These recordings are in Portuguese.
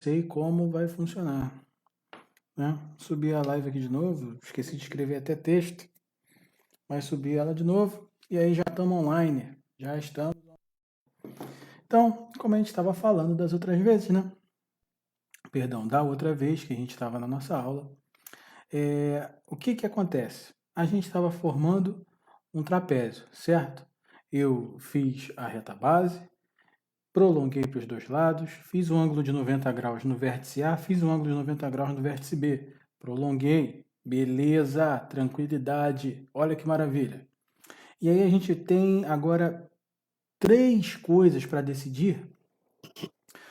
sei como vai funcionar, né? Subi a live aqui de novo, esqueci de escrever até texto, mas subi ela de novo e aí já estamos online, já estamos. Então, como a gente estava falando das outras vezes, né? Perdão, da outra vez que a gente estava na nossa aula, o que acontece? A gente estava formando um trapézio, certo? Eu fiz a reta base, prolonguei para os dois lados, fiz um ângulo de 90 graus no vértice A, fiz um ângulo de 90 graus no vértice B, prolonguei, beleza, tranquilidade, olha que maravilha. E aí a gente tem agora 3 coisas para decidir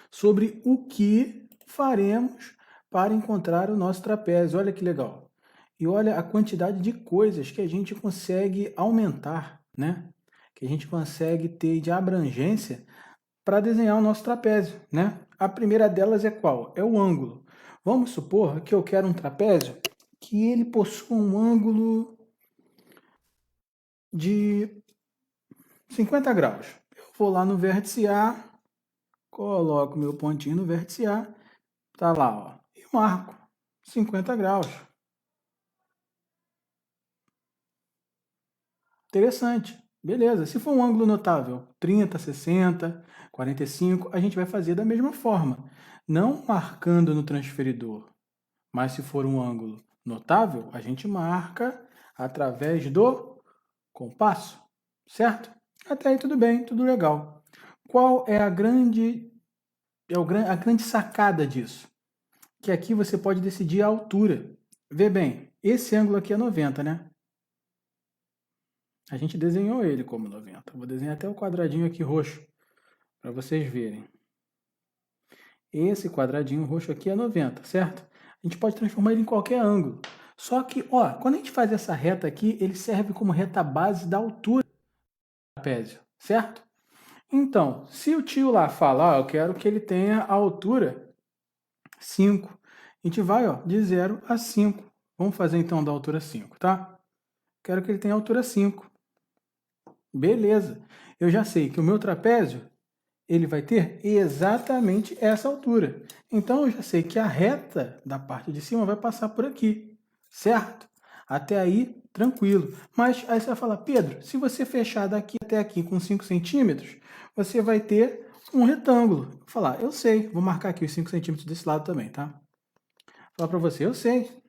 sobre o que faremos para encontrar o nosso trapézio. Olha que legal. E olha a quantidade de coisas que a gente consegue aumentar, né? Que a gente consegue ter de abrangência para desenhar o nosso trapézio, né? A primeira delas é qual? É o ângulo. Vamos supor que eu quero um trapézio que ele possua um ângulo de 50 graus. Eu vou lá no vértice A, coloco meu pontinho no vértice A, tá lá, ó, e marco 50 graus. Interessante. Beleza. Se for um ângulo notável, 30, 60, 45, a gente vai fazer da mesma forma, não marcando no transferidor. Mas se for um ângulo notável, a gente marca através do compasso, certo? Até aí tudo bem, tudo legal. Qual é a grande sacada disso? Que aqui você pode decidir a altura. Vê bem, esse ângulo aqui é 90, né? A gente desenhou ele como 90. Vou desenhar até o quadradinho aqui roxo, para vocês verem. Esse quadradinho roxo aqui é 90, certo? A gente pode transformar ele em qualquer ângulo. Só que, ó, quando a gente faz essa reta aqui, ele serve como reta base da altura do trapézio, certo? Então, se o tio lá fala, ó, eu quero que ele tenha a altura 5, a gente vai, ó, de 0 a 5. Vamos fazer então da altura 5, tá? Quero que ele tenha a altura 5. Beleza. Eu já sei que o meu trapézio ele vai ter exatamente essa altura. Então, eu já sei que a reta da parte de cima vai passar por aqui, certo? Até aí, tranquilo. Mas aí você vai falar, Pedro, se você fechar daqui até aqui com 5 centímetros, você vai ter um retângulo. Vou falar, eu sei, vou marcar aqui os 5 centímetros desse lado também, tá? Vou falar para você, eu sei.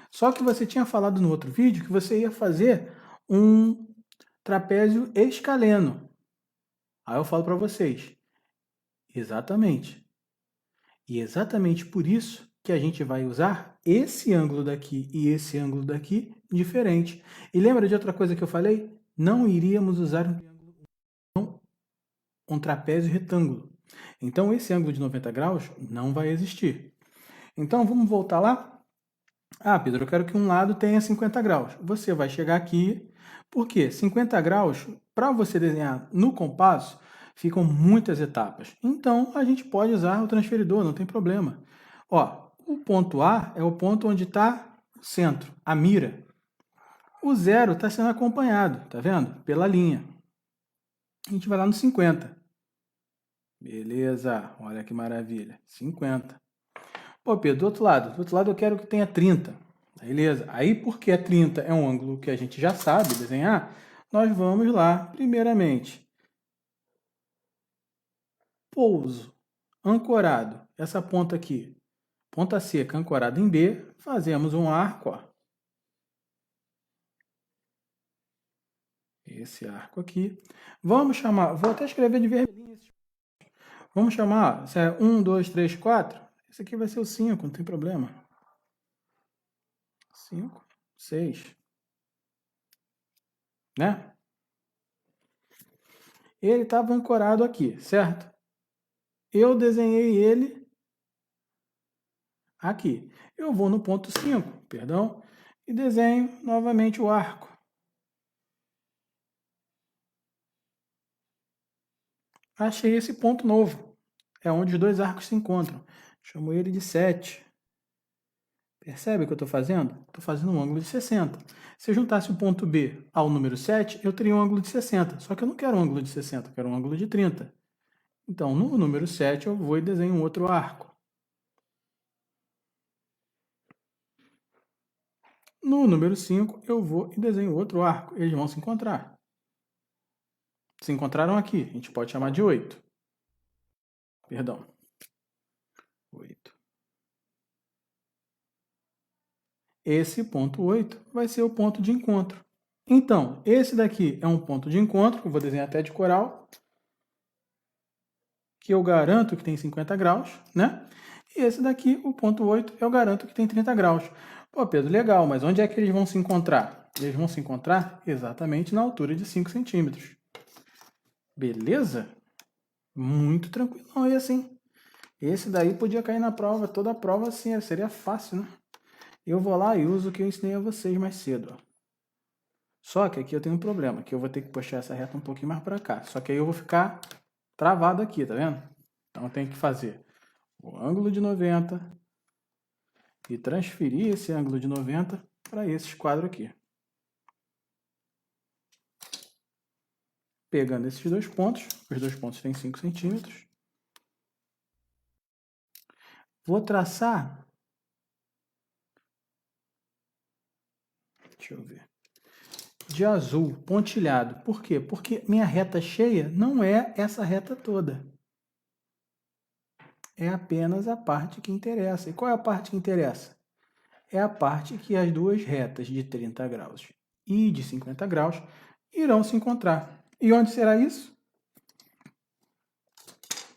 Só que você tinha falado no outro vídeo que você ia fazer um trapézio escaleno. Aí eu falo para vocês, exatamente. E exatamente por isso que a gente vai usar esse ângulo daqui e esse ângulo daqui diferente. E lembra de outra coisa que eu falei? Não iríamos usar um trapézio retângulo. Então esse ângulo de 90 graus não vai existir. Então vamos voltar lá? Ah, Pedro, eu quero que um lado tenha 50 graus. Você vai chegar aqui, porque 50 graus, para você desenhar no compasso, ficam muitas etapas. Então, a gente pode usar o transferidor, não tem problema. Ó, o ponto A é o ponto onde está o centro, a mira. O zero está sendo acompanhado, tá vendo? Pela linha. A gente vai lá no 50. Beleza, olha que maravilha. 50. Pô, Pedro, do outro lado eu quero que tenha 30. Beleza? Aí, porque é 30 é um ângulo que a gente já sabe desenhar, nós vamos lá, primeiramente, pouso, ancorado, essa ponta aqui, ponta seca ancorada em B, fazemos um arco, ó. Esse arco aqui. Vamos chamar, vou até escrever de vermelhinho. Vamos chamar, se é 1, 2, 3, 4. Esse aqui vai ser o 5, não tem problema. 5, 6. Né? Ele estava ancorado aqui, certo? Eu desenhei ele aqui. Eu vou no ponto 5, perdão, e desenho novamente o arco. Achei esse ponto novo. É onde os dois arcos se encontram. Chamo ele de 7. Percebe o que eu estou fazendo? Estou fazendo um ângulo de 60. Se eu juntasse o ponto B ao número 7, eu teria um ângulo de 60. Só que eu não quero um ângulo de 60, eu quero um ângulo de 30. Então, no número 7, eu vou e desenho um outro arco. No número 5, eu vou e desenho outro arco. Eles vão se encontrar. Se encontraram aqui. A gente pode chamar de 8. Perdão. 8. Esse ponto 8 vai ser o ponto de encontro. Então, esse daqui é um ponto de encontro, que eu vou desenhar até de coral, que eu garanto que tem 50 graus, né? E esse daqui, o ponto 8, eu garanto que tem 30 graus. Pô, Pedro, legal, mas onde é que eles vão se encontrar? Eles vão se encontrar exatamente na altura de 5 centímetros. Beleza? Muito tranquilo esse, hein? Esse daí podia cair na prova, toda a prova assim, seria fácil, né? Eu vou lá e uso o que eu ensinei a vocês mais cedo, ó. Só que aqui eu tenho um problema, que eu vou ter que puxar essa reta um pouquinho mais para cá. Só que aí eu vou ficar travado aqui, tá vendo? Então eu tenho que fazer o ângulo de 90 e transferir esse ângulo de 90 para esse quadro aqui. Pegando esses dois pontos, os dois pontos têm 5 centímetros. Vou traçar... Deixa eu ver. De azul, pontilhado. Por quê? Porque minha reta cheia não é essa reta toda. É apenas a parte que interessa. E qual é a parte que interessa? É a parte que as duas retas de 30 graus e de 50 graus irão se encontrar. E onde será isso?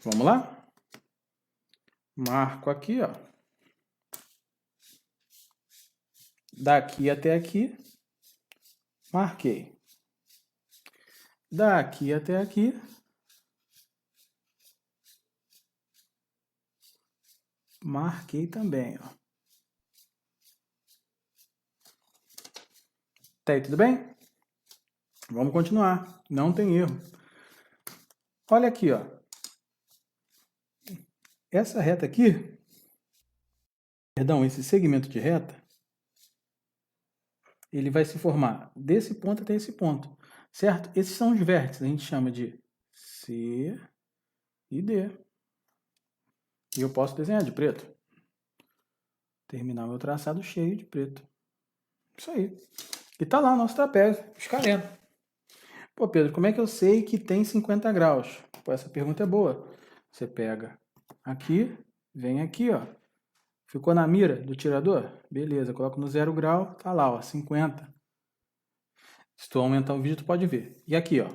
Vamos lá? Marco aqui, ó. Daqui até aqui, marquei. Daqui até aqui, marquei também, ó. Tá aí, tudo bem? Vamos continuar, não tem erro. Olha aqui, ó. Essa reta aqui, perdão, esse segmento de reta, ele vai se formar desse ponto até esse ponto, certo? Esses são os vértices, a gente chama de C e D. E eu posso desenhar de preto. Terminar meu traçado cheio de preto. Isso aí. E tá lá o nosso trapézio, escaleno. Pô, Pedro, como é que eu sei que tem 50 graus? Pô, essa pergunta é boa. Você pega aqui, vem aqui, ó. Ficou na mira do tirador? Beleza, coloco no 0 grau, tá lá, ó, 50. Se tu aumentar o vídeo, tu pode ver. E aqui, ó.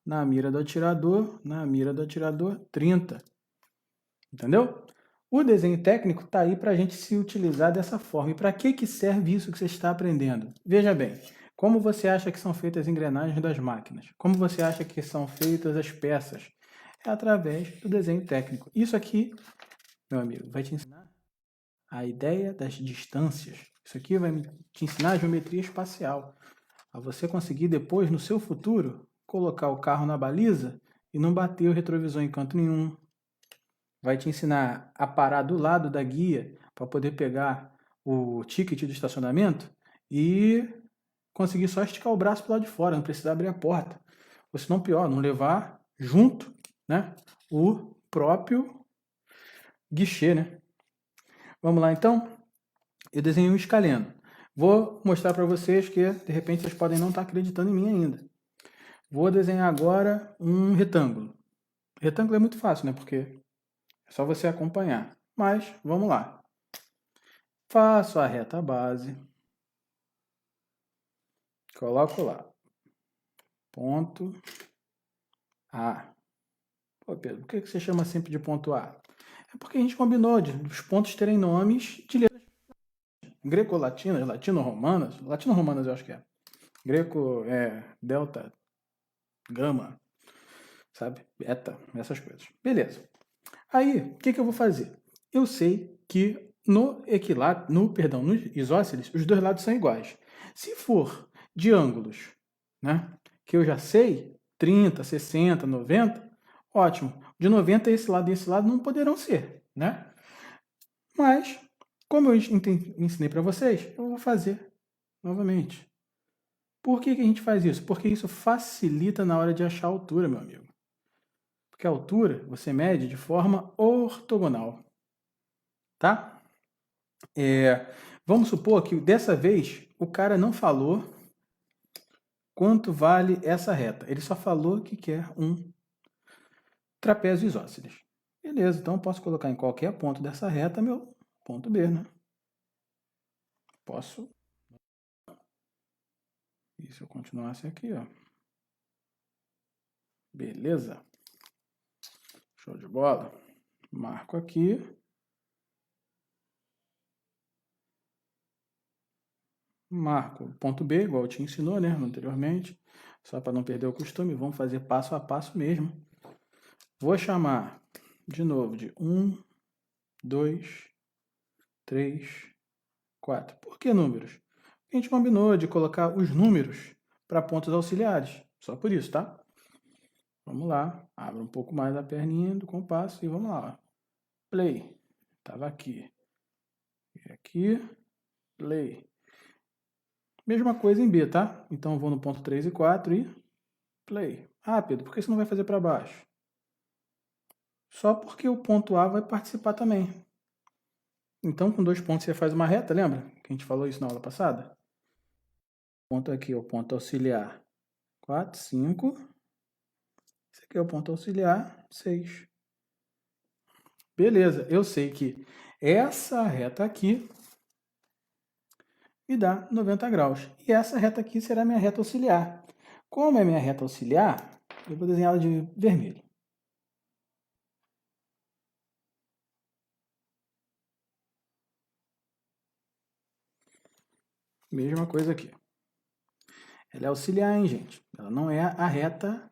Na mira do atirador, 30. Entendeu? O desenho técnico está aí para a gente se utilizar dessa forma. E para que serve isso que você está aprendendo? Veja bem, como você acha que são feitas as engrenagens das máquinas? Como você acha que são feitas as peças? É através do desenho técnico. Isso aqui, meu amigo, vai te ensinar a ideia das distâncias. Isso aqui vai te ensinar a geometria espacial. A você conseguir depois, no seu futuro, colocar o carro na baliza e não bater o retrovisor em canto nenhum. Vai te ensinar a parar do lado da guia para poder pegar o ticket do estacionamento e conseguir só esticar o braço para o lado de fora, não precisar abrir a porta. Ou se não, pior, não levar junto, né, o próprio guichê, né? Vamos lá, então? Eu desenhei um escaleno. Vou mostrar para vocês que, de repente, vocês podem não estar acreditando em mim ainda. Vou desenhar agora um retângulo. Retângulo é muito fácil, né? Porque é só você acompanhar. Mas, vamos lá. Faço a reta base. Coloco lá. Ponto A. Pô, Pedro, por que você chama sempre de ponto A? É porque a gente combinou de os pontos terem nomes de letras greco-latinas, latino-romanas. Latino-romanas eu acho que é. Greco é delta, gama, sabe? Beta, essas coisas. Beleza. Aí, o que eu vou fazer? Eu sei que no isósceles, os dois lados são iguais. Se for de ângulos, né, que eu já sei, 30, 60, 90, ótimo. De 90, esse lado e esse lado não poderão ser, né? Mas, como eu ensinei para vocês, eu vou fazer novamente. Por que a gente faz isso? Porque isso facilita na hora de achar a altura, meu amigo. Porque a altura você mede de forma ortogonal, tá? Vamos supor que dessa vez o cara não falou quanto vale essa reta. Ele só falou que quer um trapézio isósceles. Beleza, então eu posso colocar em qualquer ponto dessa reta meu ponto B, né? Posso. E se eu continuasse aqui, ó. Beleza. Show de bola. Marco aqui. Marco o ponto B, igual eu te ensinou, né, anteriormente. Só para não perder o costume, vamos fazer passo a passo mesmo. Vou chamar de novo de 1, 2, 3, 4. Por que números? A gente combinou de colocar os números para pontos auxiliares. Só por isso, tá? Vamos lá. Abra um pouco mais a perninha do compasso e vamos lá. Play. Estava aqui. E aqui. Play. Mesma coisa em B, tá? Então eu vou no ponto 3 e 4 e play. Ah, Pedro, por que você não vai fazer para baixo? Só porque o ponto A vai participar também. Então, com 2 pontos você faz uma reta, lembra? Que a gente falou isso na aula passada? Ponto aqui é o ponto auxiliar 4, 5. Esse aqui é o ponto auxiliar 6. Beleza, eu sei que essa reta aqui me dá 90 graus. E essa reta aqui será minha reta auxiliar. Como é minha reta auxiliar, eu vou desenhar ela de vermelho. Mesma coisa aqui. Ela é auxiliar, hein, gente? Ela não é a reta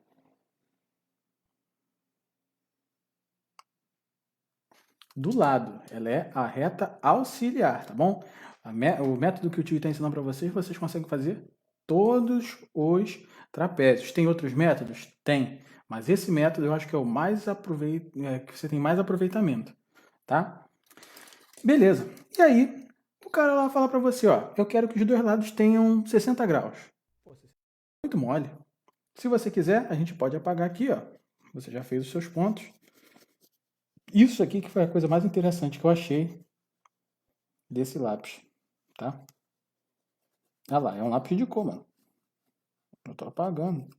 do lado. Ela é a reta auxiliar, tá bom? O método que o tio está ensinando para vocês conseguem fazer todos os trapézios. Tem outros métodos? Tem. Mas esse método eu acho que é o mais que você tem mais aproveitamento, tá? Beleza. E aí, o cara lá fala para você, ó, eu quero que os dois lados tenham 60 graus. Pô, muito mole. Se você quiser, a gente pode apagar aqui, ó. Você já fez os seus pontos. Isso aqui que foi a coisa mais interessante que eu achei desse lápis, tá? Ah lá, é um lápis de cor, mano. Eu tô apagando.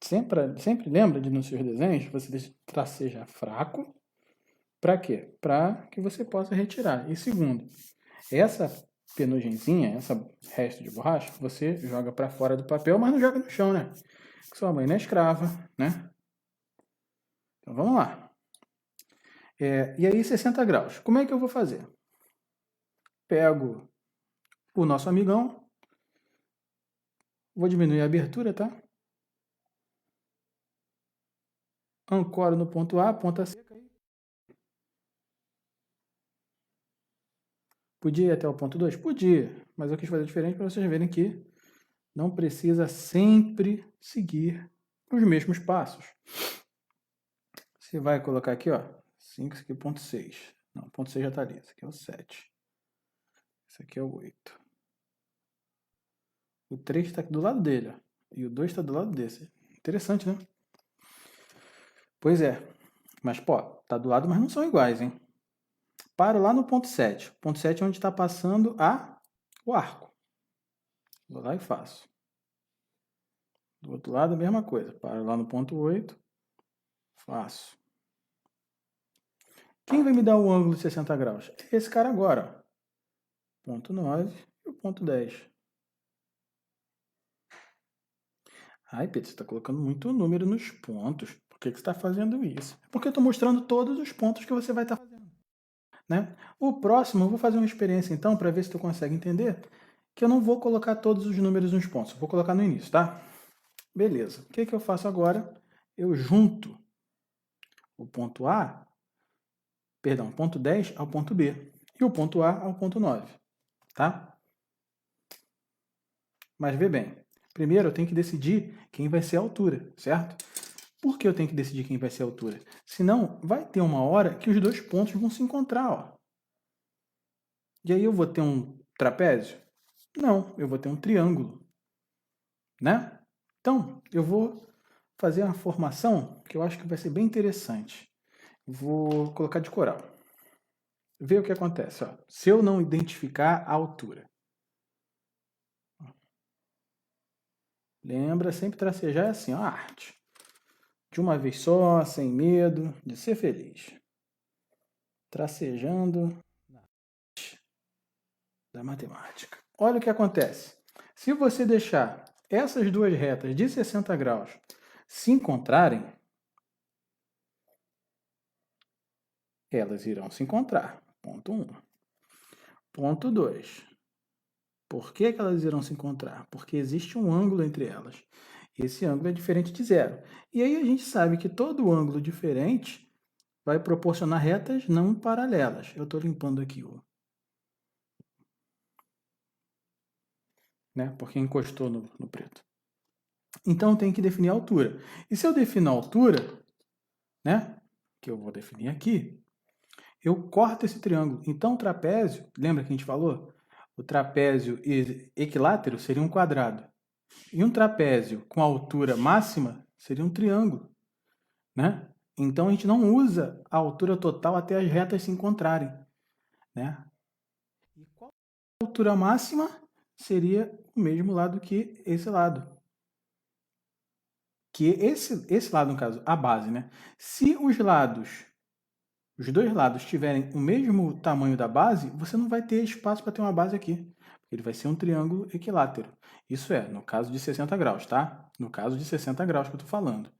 Sempre lembra de nos seus desenhos você tracejar fraco. Para quê? Para que você possa retirar. E segundo, essa penugenzinha, essa resto de borracha, você joga para fora do papel, mas não joga no chão, né? Porque sua mãe não é escrava, né? Então vamos lá. E aí 60 graus. Como é que eu vou fazer? Pego o nosso amigão, vou diminuir a abertura, tá? Ancoro no ponto A, ponta seca. Podia ir até o ponto 2? Podia, mas eu quis fazer diferente para vocês verem que não precisa sempre seguir os mesmos passos. Você vai colocar aqui, ó, 5, isso aqui é o ponto 6. Não, o ponto 6 já está ali, esse aqui é o 7. Esse aqui é o 8. O 3 está aqui do lado dele, ó, e o 2 está do lado desse. Interessante, né? Pois é, mas, pô, tá do lado, mas não são iguais, hein? Paro lá no ponto 7. Ponto 7 é onde está passando o arco. Vou lá e faço. Do outro lado, a mesma coisa. Paro lá no ponto 8. Faço. Quem vai me dar o ângulo de 60 graus? Esse cara agora. Ó. Ponto 9 e o ponto 10. Ai, Pedro, você está colocando muito número nos pontos. Por que você está fazendo isso? Porque eu estou mostrando todos os pontos que você vai estar fazendo. Né? O próximo, eu vou fazer uma experiência então, para ver se tu consegue entender, que eu não vou colocar todos os números nos pontos, eu vou colocar no início, tá? Beleza. O que eu faço agora? Eu junto o ponto A, perdão, ponto 10 ao ponto B, e o ponto A ao ponto 9, tá? Mas vê bem, primeiro eu tenho que decidir quem vai ser a altura, certo? Por que eu tenho que decidir quem vai ser a altura? Senão, vai ter uma hora que os dois pontos vão se encontrar, ó. E aí eu vou ter um trapézio? Não, eu vou ter um triângulo, né? Então, eu vou fazer uma formação que eu acho que vai ser bem interessante. Vou colocar de coral. Vê o que acontece. Ó. Se eu não identificar a altura. Lembra, sempre tracejar é assim, ó, a arte. De uma vez só, sem medo, de ser feliz. Tracejando na arte da matemática. Olha o que acontece. Se você deixar essas duas retas de 60 graus se encontrarem, elas irão se encontrar. Ponto 1. Ponto 2. Por que elas irão se encontrar? Porque existe um ângulo entre elas. Esse ângulo é diferente de zero. E aí a gente sabe que todo ângulo diferente vai proporcionar retas não paralelas. Eu estou limpando aqui o... né? Porque encostou no preto. Então tem que definir a altura. E se eu definir a altura, né? Que eu vou definir aqui, eu corto esse triângulo. Então o trapézio, lembra que a gente falou? O trapézio equilátero seria um quadrado. E um trapézio com altura máxima seria um triângulo, né? Então a gente não usa a altura total até as retas se encontrarem, né? E qual a altura máxima? Seria o mesmo lado que esse lado. Que esse lado, no caso, a base, né? Se os dois lados tiverem o mesmo tamanho da base, você não vai ter espaço para ter uma base aqui. Ele vai ser um triângulo equilátero. Isso é, no caso de 60 graus, tá? No caso de 60 graus que eu estou falando.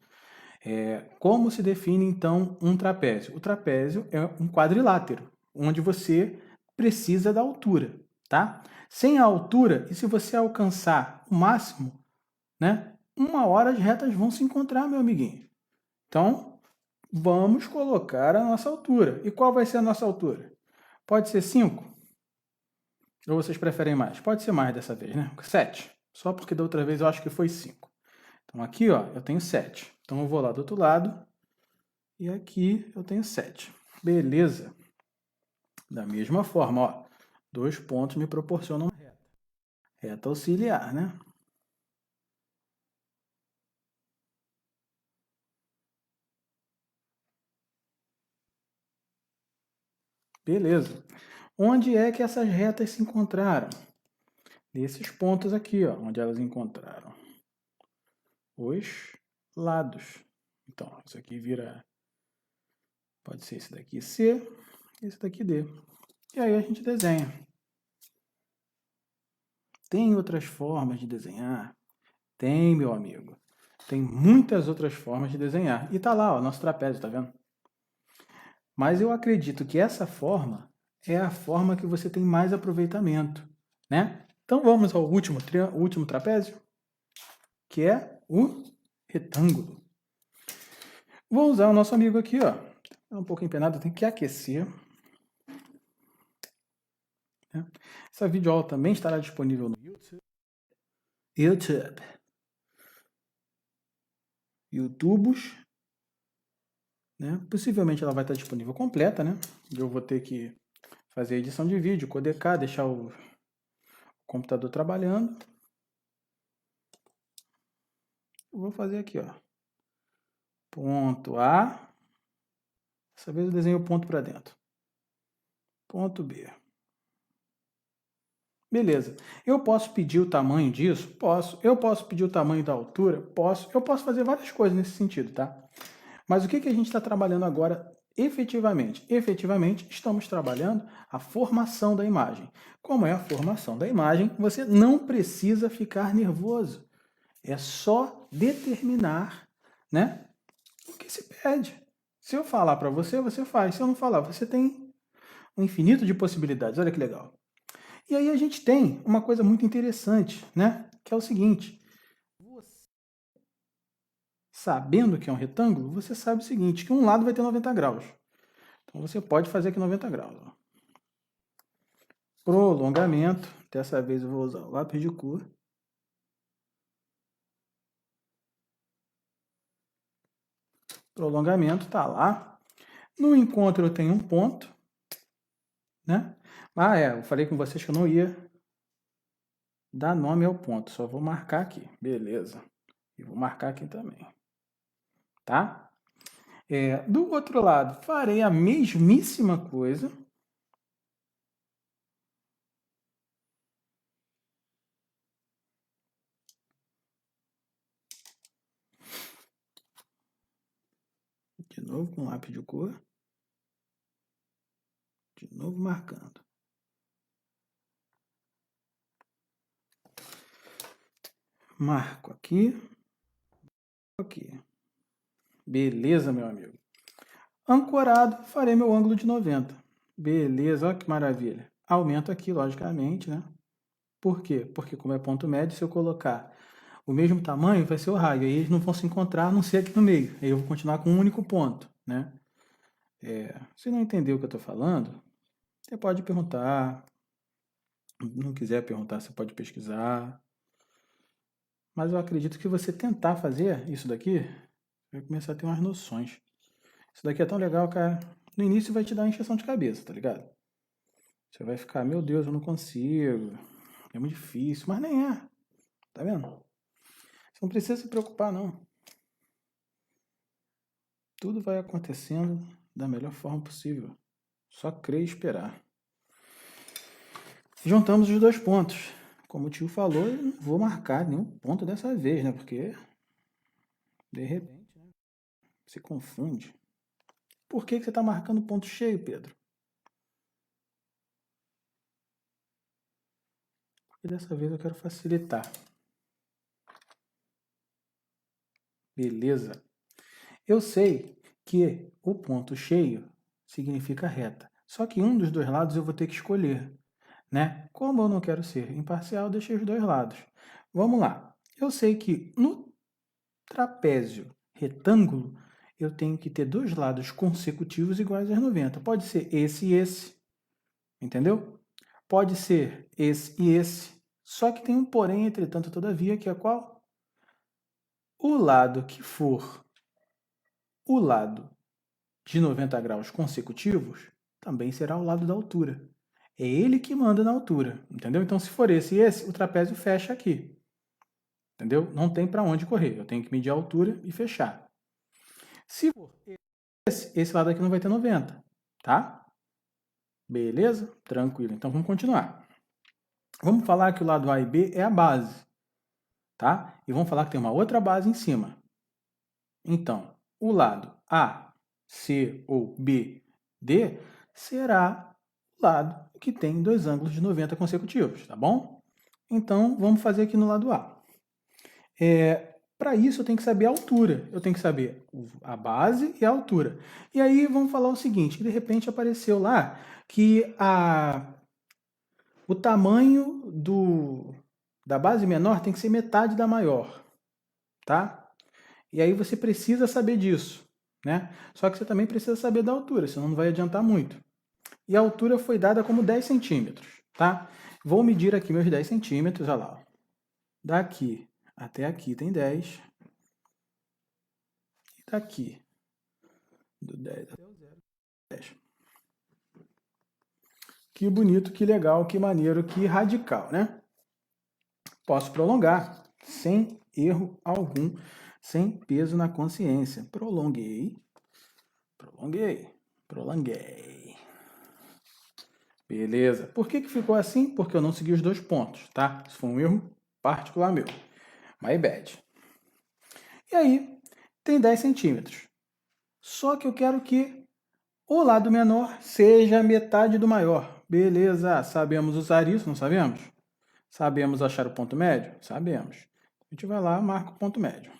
Como se define, então, um trapézio? O trapézio é um quadrilátero, onde você precisa da altura, tá? Sem a altura, e se você alcançar o máximo, né? Uma hora as retas vão se encontrar, meu amiguinho. Então, vamos colocar a nossa altura. E qual vai ser a nossa altura? Pode ser 5? Ou vocês preferem mais? Pode ser mais dessa vez, né? 7. Só porque da outra vez eu acho que foi 5. Então aqui, ó, eu tenho 7. Então eu vou lá do outro lado e aqui eu tenho 7. Beleza. Da mesma forma, ó, 2 pontos me proporcionam uma reta. Reta auxiliar, né? Beleza. Onde é que essas retas se encontraram? Nesses pontos aqui, ó, onde elas encontraram os lados. Então, isso aqui vira... Pode ser esse daqui C, esse daqui D. E aí a gente desenha. Tem outras formas de desenhar? Tem, meu amigo. Tem muitas outras formas de desenhar. E tá lá, ó, nosso trapézio, tá vendo? Mas eu acredito que essa forma é a forma que você tem mais aproveitamento, né? Então vamos ao último trapézio, que é o retângulo. Vou usar o nosso amigo aqui, ó. É um pouco empenado, tem que aquecer. Essa videoaula também estará disponível no YouTubes, né? Possivelmente ela vai estar disponível completa, né? Eu vou ter que fazer a edição de vídeo, codecar, deixar o computador trabalhando. Eu vou fazer aqui, ó. Ponto A. Dessa vez eu desenho o ponto para dentro. Ponto B. Beleza. Eu posso pedir o tamanho disso? Posso. Eu posso pedir o tamanho da altura? Posso. Eu posso fazer várias coisas nesse sentido, tá? Mas o que a gente está trabalhando agora efetivamente? Efetivamente, estamos trabalhando a formação da imagem. Como é a formação da imagem, você não precisa ficar nervoso. É só determinar, né, o que se pede. Se eu falar para você, você faz. Se eu não falar, você tem um infinito de possibilidades. Olha que legal. E aí a gente tem uma coisa muito interessante, né? Que é o seguinte. Sabendo que é um retângulo, você sabe o seguinte, que um lado vai ter 90 graus. Então você pode fazer aqui 90 graus. Ó. Prolongamento. Dessa vez eu vou usar o lápis de cor. Prolongamento está lá. No encontro eu tenho um ponto, né? Eu falei com vocês que eu não ia dar nome ao ponto, só vou marcar aqui, beleza. E vou marcar aqui também, tá? Do outro lado, farei a mesmíssima coisa. De novo com lápis de cor. De novo marcando. Marco aqui. Aqui. Beleza, meu amigo. Ancorado, farei meu ângulo de 90. Beleza, olha que maravilha. Aumento aqui, logicamente, né? Por quê? Porque como é ponto médio, se eu colocar o mesmo tamanho, vai ser o raio. Aí eles não vão se encontrar, a não ser aqui no meio. Aí eu vou continuar com um único ponto, né? Se não entendeu o que eu estou falando, você pode perguntar. Não quiser perguntar, você pode pesquisar. Mas eu acredito que você tentar fazer isso daqui, vai começar a ter umas noções. Isso daqui é tão legal, cara. No início vai te dar uma encheção de cabeça, tá ligado? Você vai ficar, meu Deus, eu não consigo. É muito difícil, mas nem é. Tá vendo? Você não precisa se preocupar, não. Tudo vai acontecendo da melhor forma possível. Só crer e esperar. Juntamos os dois pontos. Como o tio falou, eu não vou marcar nenhum ponto dessa vez, né? Porque, de repente, se confunde. Por que você está marcando ponto cheio, Pedro? Porque dessa vez eu quero facilitar. Beleza. Eu sei que o ponto cheio significa reta. Só que um dos dois lados eu vou ter que escolher, né? Como eu não quero ser imparcial, deixei os dois lados. Vamos lá. Eu sei que no trapézio retângulo eu tenho que ter dois lados consecutivos iguais a 90. Pode ser esse e esse, entendeu? Pode ser esse e esse. Só que tem um porém, entretanto, todavia, que é qual? O lado que for o lado de 90 graus consecutivos também será o lado da altura. É ele que manda na altura, entendeu? Então, se for esse e esse, o trapézio fecha aqui, entendeu? Não tem para onde correr, eu tenho que medir a altura e fechar. Se for esse lado aqui não vai ter 90, tá? Beleza? Tranquilo. Então, vamos continuar. Vamos falar que o lado A e B é a base, tá? E vamos falar que tem uma outra base em cima. Então, o lado A, C ou B, D será o lado que tem dois ângulos de 90 consecutivos, tá bom? Então, vamos fazer aqui no lado A. Para isso, eu tenho que saber a altura. Eu tenho que saber a base e a altura. E aí, vamos falar o seguinte, de repente apareceu lá que o tamanho da base menor tem que ser metade da maior, tá? E aí você precisa saber disso, né? Só que você também precisa saber da altura, senão não vai adiantar muito. E a altura foi dada como 10 centímetros, tá? Vou medir aqui meus 10 centímetros, olha lá. Daqui até aqui tem 10. E daqui, do 10 até o 0, 10. Que bonito, que legal, que maneiro, que radical, né? Posso prolongar sem erro algum, sem peso na consciência. Prolonguei, prolonguei, prolonguei. Beleza. Por que ficou assim? Porque eu não segui os dois pontos, tá? Isso foi um erro particular meu. My bad. E aí, tem 10 centímetros. Só que eu quero que o lado menor seja a metade do maior. Beleza. Sabemos usar isso, não sabemos? Sabemos achar o ponto médio? Sabemos. A gente vai lá, marca o ponto médio.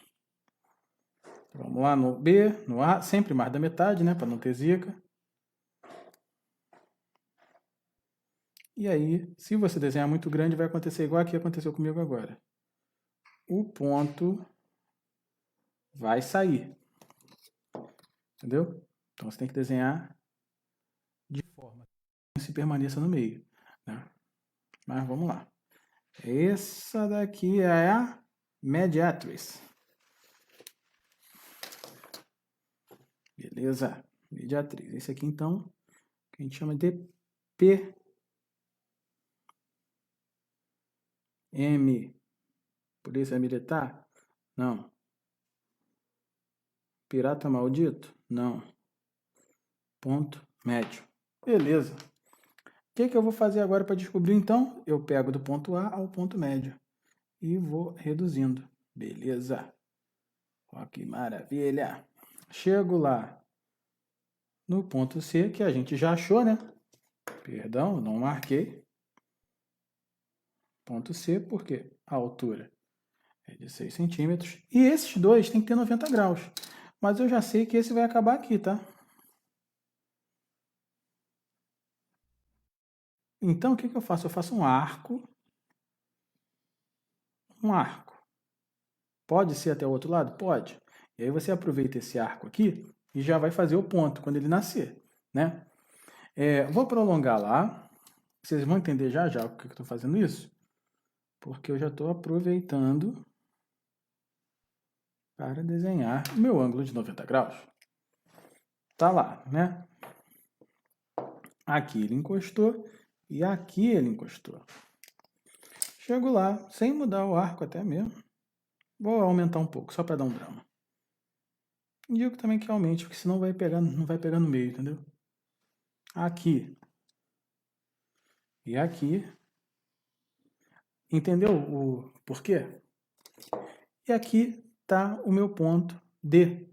Vamos lá no B, no A, sempre mais da metade, né? Para não ter zica. E aí, se você desenhar muito grande, vai acontecer igual aqui aconteceu comigo agora. O ponto vai sair. Entendeu? Então você tem que desenhar de forma que se permaneça no meio, né? Mas vamos lá. Essa daqui é a mediatriz. Beleza? Mediatriz. Esse aqui, então, que a gente chama de P M, polícia militar? Não. Pirata maldito? Não. Ponto médio. Beleza. O que eu vou fazer agora para descobrir, então? Eu pego do ponto A ao ponto médio e vou reduzindo. Beleza. Ó, que maravilha. Chego lá no ponto C, que a gente já achou, né? Perdão, não marquei. Ponto C, porque a altura é de 6 centímetros. E esses dois tem que ter 90 graus. Mas eu já sei que esse vai acabar aqui, tá? Então, o que eu faço? Eu faço um arco. Um arco. Pode ser até o outro lado? Pode. E aí você aproveita esse arco aqui e já vai fazer o ponto quando ele nascer, né? Vou prolongar lá. Vocês vão entender já já por que eu estou fazendo isso. Porque eu já estou aproveitando para desenhar o meu ângulo de 90 graus. Tá lá, né? Aqui ele encostou e aqui ele encostou. Chego lá, sem mudar o arco até mesmo. Vou aumentar um pouco, só para dar um drama. Digo também que aumente, porque senão vai pegar, não vai pegar no meio, entendeu? Aqui. E aqui. Entendeu o porquê? E aqui está o meu ponto D.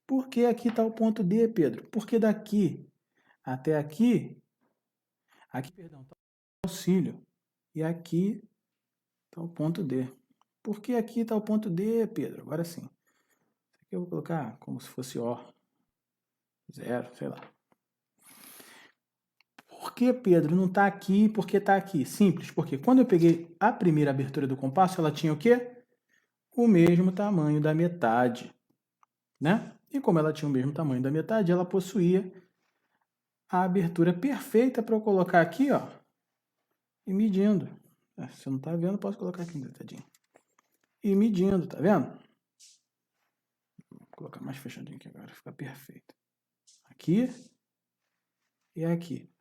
Por que aqui está o ponto D, Pedro? Porque daqui até aqui, perdão, está o auxílio. E aqui está o ponto D. Por que aqui está o ponto D, Pedro? Agora sim. Isso aqui eu vou colocar como se fosse O. 0, sei lá. Por que, Pedro, não está aqui? Por que está aqui? Simples, porque quando eu peguei a primeira abertura do compasso, ela tinha o quê? O mesmo tamanho da metade, né? E como ela tinha o mesmo tamanho da metade, ela possuía a abertura perfeita para eu colocar aqui, ó, e medindo. Se você não está vendo, posso colocar aqui deitadinho. E medindo, tá vendo? Vou colocar mais fechadinho aqui agora, fica perfeito. Aqui e aqui.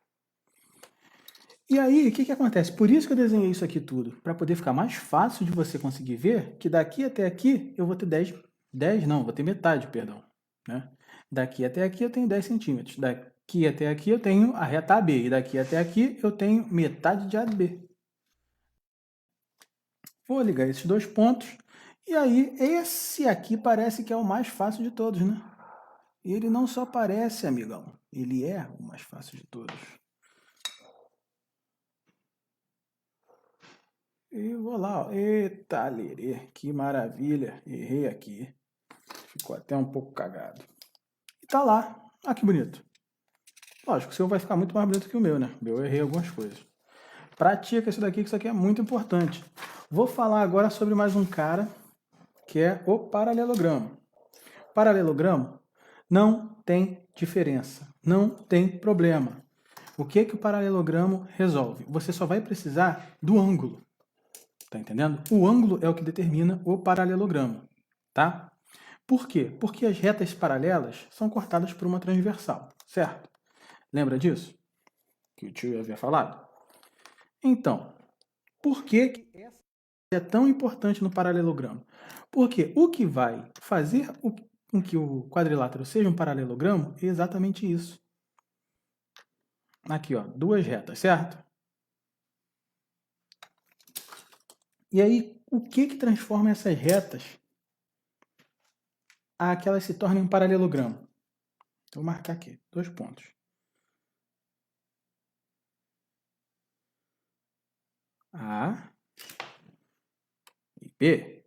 E aí, o que acontece? Por isso que eu desenhei isso aqui tudo, para poder ficar mais fácil de você conseguir ver que daqui até aqui eu vou ter 10 não, vou ter metade, perdão. Né? Daqui até aqui eu tenho 10 centímetros. Daqui até aqui eu tenho a reta AB. E daqui até aqui eu tenho metade de AB. Vou ligar esses dois pontos. E aí, esse aqui parece que é o mais fácil de todos, né? E ele não só parece, amigão. Ele é o mais fácil de todos. E vou lá, ó. Eita, lerê, que maravilha. Errei aqui. Ficou até um pouco cagado. E tá lá. Ah, que bonito. Lógico, o seu vai ficar muito mais bonito que o meu, né? Eu errei algumas coisas. Pratica isso daqui, que isso aqui é muito importante. Vou falar agora sobre mais um cara, que é o paralelogramo. Paralelogramo não tem diferença, não tem problema. O que o paralelogramo resolve? Você só vai precisar do ângulo. Tá entendendo? O ângulo é o que determina o paralelogramo, tá? Por quê? Porque as retas paralelas são cortadas por uma transversal, certo? Lembra disso? Que o tio havia falado? Então, por que essa é tão importante no paralelogramo? Porque o que vai fazer com que o quadrilátero seja um paralelogramo é exatamente isso. Aqui, ó, duas retas, certo? E aí, o que transforma essas retas a que elas se tornem um paralelogramo? Então, vou marcar aqui, 2 pontos. A e B.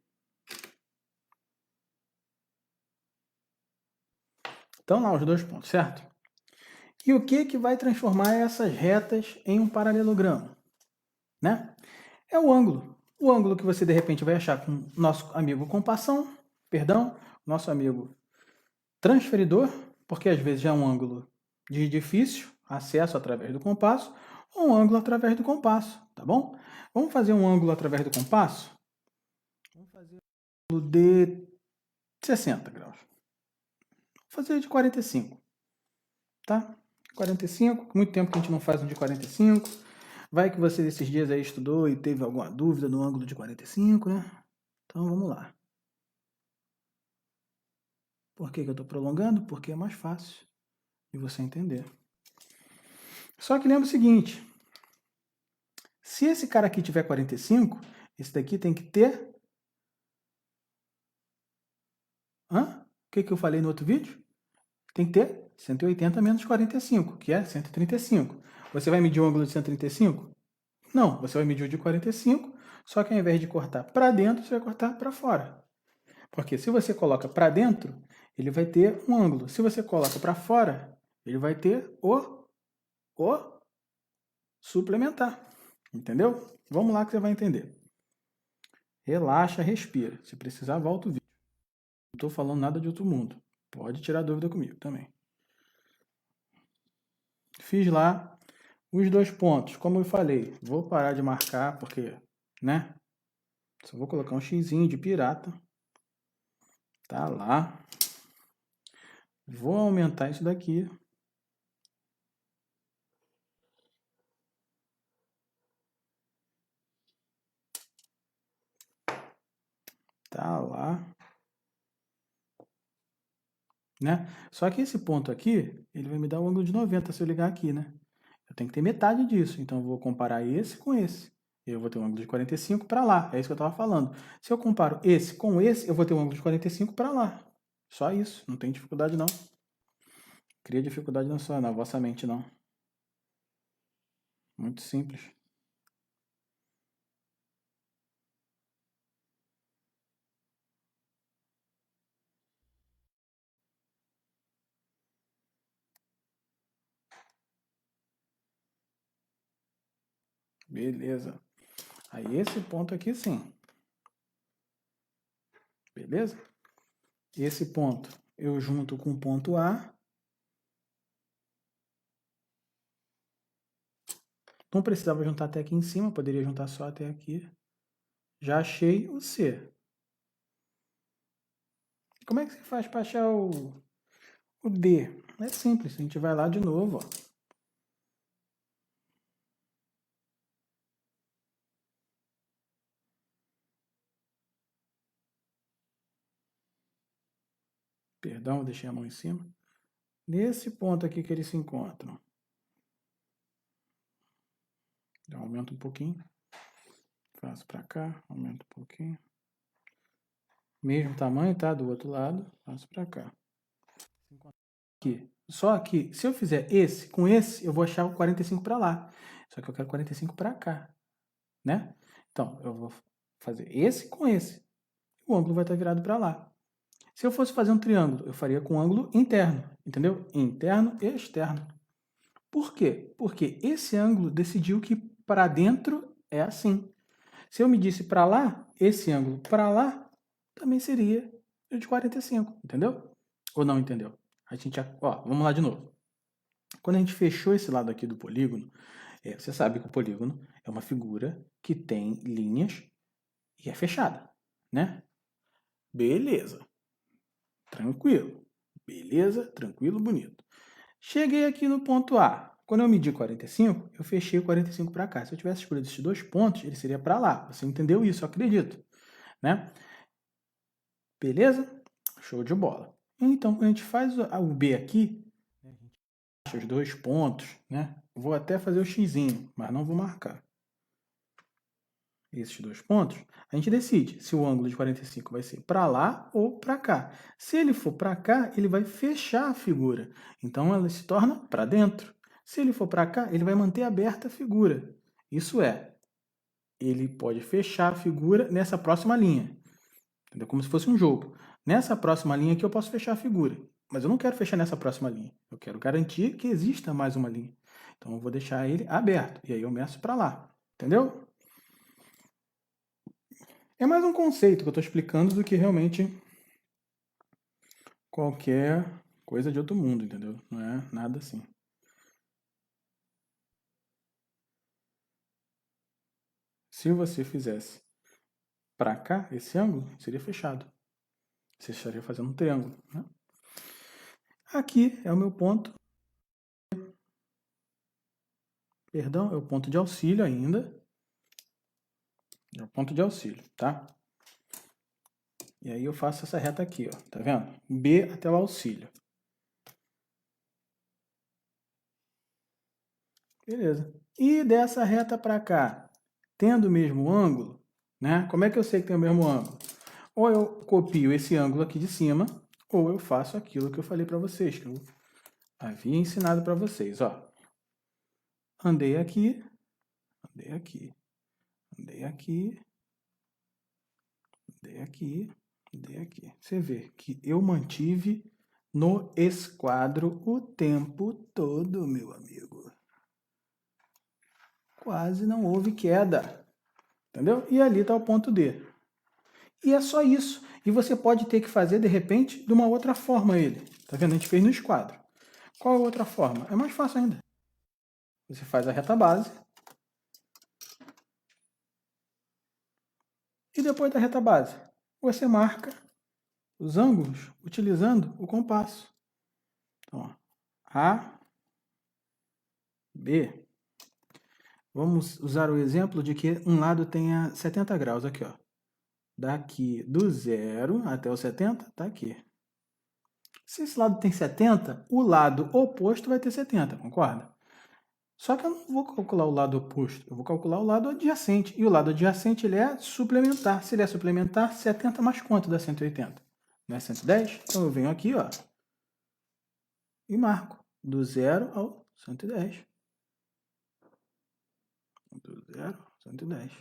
Então, lá os 2 pontos, certo? E o que vai transformar essas retas em um paralelogramo? Né? É o ângulo. O ângulo que você, de repente, vai achar com o nosso amigo compassão, nosso amigo transferidor, porque às vezes é um ângulo de difícil acesso através do compasso, ou um ângulo através do compasso, tá bom? Vamos fazer um ângulo através do compasso? Vamos fazer um ângulo de 60 graus. Vou fazer de 45, tá? 45, muito tempo que a gente não faz um de 45. Vai que você esses dias aí estudou e teve alguma dúvida no ângulo de 45, né? Então vamos lá. Por que eu estou prolongando? Porque é mais fácil de você entender. Só que lembra o seguinte, se esse cara aqui tiver 45, esse daqui tem que ter... O que eu falei no outro vídeo? Tem que ter 180 menos 45, que é 135. Você vai medir o ângulo de 135? Não, você vai medir o de 45, só que ao invés de cortar para dentro, você vai cortar para fora. Porque se você coloca para dentro, ele vai ter um ângulo. Se você coloca para fora, ele vai ter o suplementar. Entendeu? Vamos lá que você vai entender. Relaxa, respira. Se precisar, volta o vídeo. Não estou falando nada de outro mundo. Pode tirar dúvida comigo também. Fiz lá os 2 pontos. Como eu falei, vou parar de marcar porque, né? Só vou colocar um xizinho de pirata. Tá lá. Vou aumentar isso daqui. Tá lá. Né? Só que esse ponto aqui, ele vai me dar um ângulo de 90 se eu ligar aqui, né? Eu tenho que ter metade disso. Então eu vou comparar esse com esse. Eu vou ter um ângulo de 45 para lá. É isso que eu estava falando. Se eu comparo esse com esse, eu vou ter um ângulo de 45 para lá. Só isso. Não tem dificuldade não. Cria dificuldade na vossa mente não. Muito simples. Beleza. Aí esse ponto aqui sim. Beleza? Esse ponto eu junto com o ponto A. Não precisava juntar até aqui em cima, poderia juntar só até aqui. Já achei o C. Como é que você faz para achar o D? É simples, a gente vai lá de novo. Ó. Perdão, eu deixei a mão em cima. Nesse ponto aqui que eles se encontram. Eu aumento um pouquinho. Faço para cá, aumento um pouquinho. Mesmo tamanho, tá? Do outro lado, faço para cá. Aqui. Só que, se eu fizer esse com esse, eu vou achar o 45 para lá. Só que eu quero 45 para cá, né? Então, eu vou fazer esse com esse. O ângulo vai estar virado para lá. Se eu fosse fazer um triângulo, eu faria com ângulo interno, entendeu? Interno e externo. Por quê? Porque esse ângulo decidiu que para dentro é assim. Se eu medisse para lá, esse ângulo para lá também seria o de 45, entendeu? Ou não entendeu? A gente, ó, vamos lá de novo. Quando a gente fechou esse lado aqui do polígono, você sabe que o polígono é uma figura que tem linhas e é fechada, né? Beleza. Tranquilo. Beleza, tranquilo, bonito. Cheguei aqui no ponto A. Quando eu medi 45, eu fechei o 45 para cá. Se eu tivesse escolhido esses 2 pontos, ele seria para lá. Você entendeu isso, eu acredito. Né? Beleza? Show de bola. Então, quando a gente faz o B aqui, a gente acha os 2 pontos, né? Vou até fazer o xizinho, mas não vou marcar. Esses 2 pontos, a gente decide se o ângulo de 45 vai ser para lá ou para cá. Se ele for para cá, ele vai fechar a figura. Então, ela se torna para dentro. Se ele for para cá, ele vai manter aberta a figura. Isso é, ele pode fechar a figura nessa próxima linha. Entendeu? Como se fosse um jogo. Nessa próxima linha aqui eu posso fechar a figura. Mas eu não quero fechar nessa próxima linha. Eu quero garantir que exista mais uma linha. Então, eu vou deixar ele aberto. E aí eu meço para lá. Entendeu? É mais um conceito que eu estou explicando do que realmente qualquer coisa de outro mundo, entendeu? Não é nada assim. Se você fizesse para cá, esse ângulo seria fechado. Você estaria fazendo um triângulo. Né? Aqui é o meu ponto. Perdão, é o ponto de auxílio ainda. É o ponto de auxílio, tá? E aí eu faço essa reta aqui, ó. Tá vendo? B até o auxílio. Beleza. E dessa reta para cá, tendo o mesmo ângulo, né? Como é que eu sei que tem o mesmo ângulo? Ou eu copio esse ângulo aqui de cima, ou eu faço aquilo que eu falei para vocês, que eu havia ensinado para vocês, ó. Andei aqui, andei aqui, andei aqui, andei aqui, andei aqui. Você vê que eu mantive no esquadro o tempo todo, meu amigo. Quase não houve queda, entendeu? E ali está o ponto D. E é só isso. E você pode ter que fazer, de repente, de uma outra forma ele. Tá vendo? A gente fez no esquadro. Qual é a outra forma? É mais fácil ainda. Você faz a reta base. E depois da reta base, você marca os ângulos utilizando o compasso. Então, ó, A, B. Vamos usar o exemplo de que um lado tenha 70 graus aqui, ó. Daqui do 0 até o 70, tá aqui. Se esse lado tem 70, o lado oposto vai ter 70, concorda? Só que eu não vou calcular o lado oposto, eu vou calcular o lado adjacente. E o lado adjacente ele é suplementar. Se ele é suplementar, 70 mais quanto dá 180? Não é 110? Então eu venho aqui, ó, e marco do 0 ao 110. Do 0 ao 110.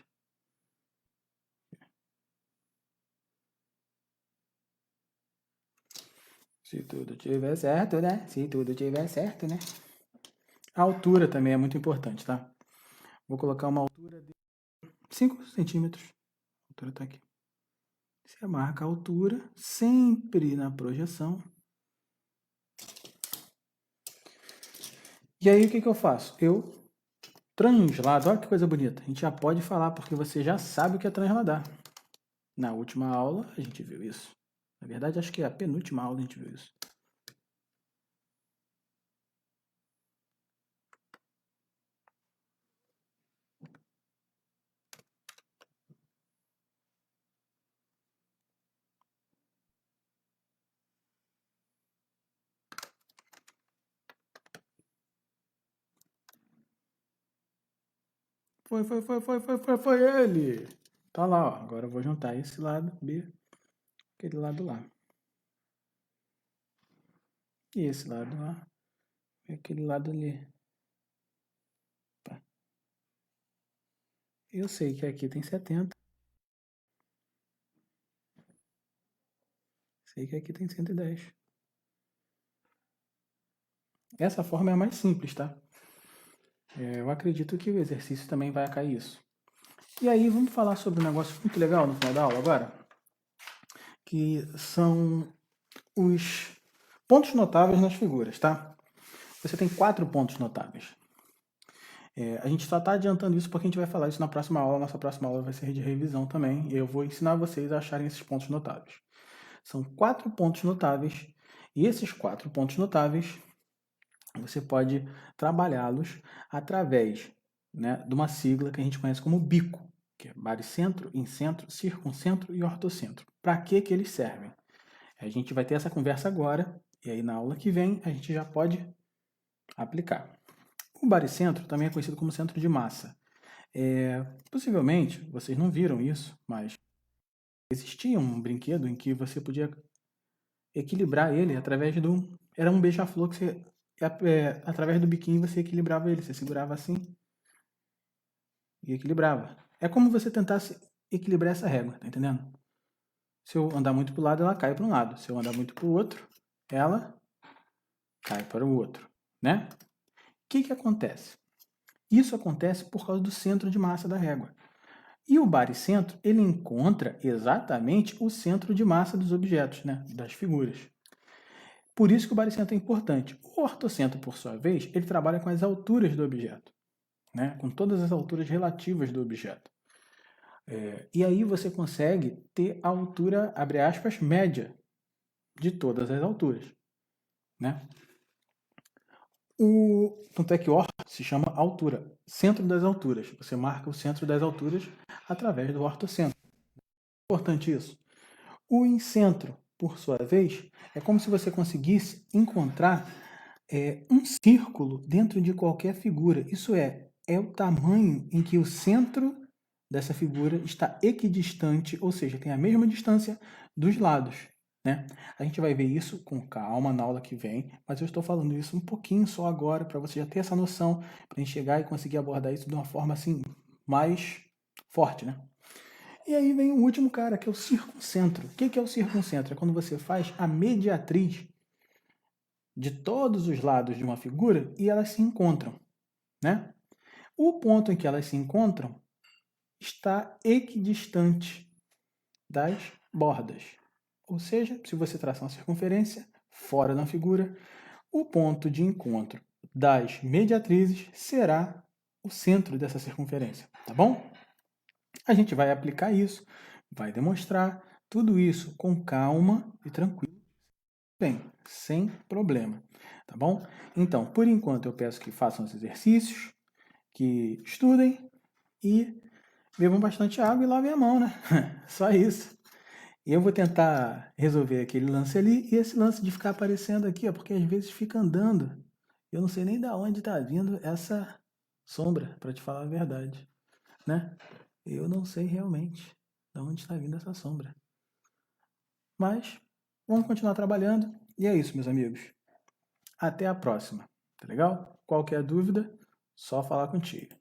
Se tudo tiver certo, né? Se tudo tiver certo, né? A altura também é muito importante, tá? Vou colocar uma altura de 5 centímetros. A altura está aqui. Você marca a altura, sempre na projeção. E aí o que eu faço? Eu translado. Olha que coisa bonita. A gente já pode falar porque você já sabe o que é transladar. Na última aula a gente viu isso. Na verdade, acho que é a penúltima aula a gente viu isso. Foi ele. Tá lá, ó. Agora eu vou juntar esse lado B, aquele lado lá. E esse lado lá, e aquele lado ali. Tá. Eu sei que aqui tem 70. Sei que aqui tem 110. Essa forma é a mais simples, tá? Eu acredito que o exercício também vai cair isso. E aí, vamos falar sobre um negócio muito legal no final da aula agora, que são os pontos notáveis nas figuras, tá? Você tem 4 pontos notáveis. A gente só está adiantando isso porque a gente vai falar isso na próxima aula. Nossa próxima aula vai ser de revisão também. E eu vou ensinar vocês a acharem esses pontos notáveis. São 4 pontos notáveis. E esses 4 pontos notáveis, você pode trabalhá-los através, né, de uma sigla que a gente conhece como bico, que é baricentro, incentro, circuncentro e ortocentro. Para que eles servem? A gente vai ter essa conversa agora, e aí na aula que vem a gente já pode aplicar. O baricentro também é conhecido como centro de massa. Possivelmente, vocês não viram isso, mas existia um brinquedo em que você podia equilibrar ele através de um... Era um beija-flor que você... através do biquinho você equilibrava ele. Você segurava assim e equilibrava. É como você tentasse equilibrar essa régua, tá entendendo? Se eu andar muito para o lado, ela cai para um lado. Se eu andar muito para o outro, ela cai para o outro, né? O que acontece? Isso acontece por causa do centro de massa da régua. E o baricentro, ele encontra exatamente o centro de massa dos objetos, né? Das figuras. Por isso que o baricentro é importante. O ortocentro, por sua vez, ele trabalha com as alturas do objeto, né? Com todas as alturas relativas do objeto. E aí você consegue ter a altura, abre aspas, média de todas as alturas, né? Tanto é que orto se chama altura, centro das alturas. Você marca o centro das alturas através do ortocentro. Importante isso. O incentro, por sua vez, é como se você conseguisse encontrar um círculo dentro de qualquer figura. Isso é o tamanho em que o centro dessa figura está equidistante, ou seja, tem a mesma distância dos lados. Né? A gente vai ver isso com calma na aula que vem, mas eu estou falando isso um pouquinho só agora, para você já ter essa noção, para a gente chegar e conseguir abordar isso de uma forma assim, mais forte. Né? E aí vem o último cara, que é o circuncentro. O que é o circuncentro? É quando você faz a mediatriz de todos os lados de uma figura e elas se encontram. Né? O ponto em que elas se encontram está equidistante das bordas. Ou seja, se você traçar uma circunferência fora da figura, o ponto de encontro das mediatrizes será o centro dessa circunferência, tá bom? A gente vai aplicar isso, vai demonstrar tudo isso com calma e tranquilo, bem, sem problema, tá bom? Então, por enquanto eu peço que façam os exercícios, que estudem e bebam bastante água e lavem a mão, né? Só isso. E eu vou tentar resolver aquele lance ali e esse lance de ficar aparecendo aqui, ó, porque às vezes fica andando. Eu não sei nem da onde está vindo essa sombra, para te falar a verdade, né? Eu não sei realmente de onde está vindo essa sombra. Mas vamos continuar trabalhando e é isso, meus amigos. Até a próxima, tá legal? Qualquer dúvida, só falar contigo.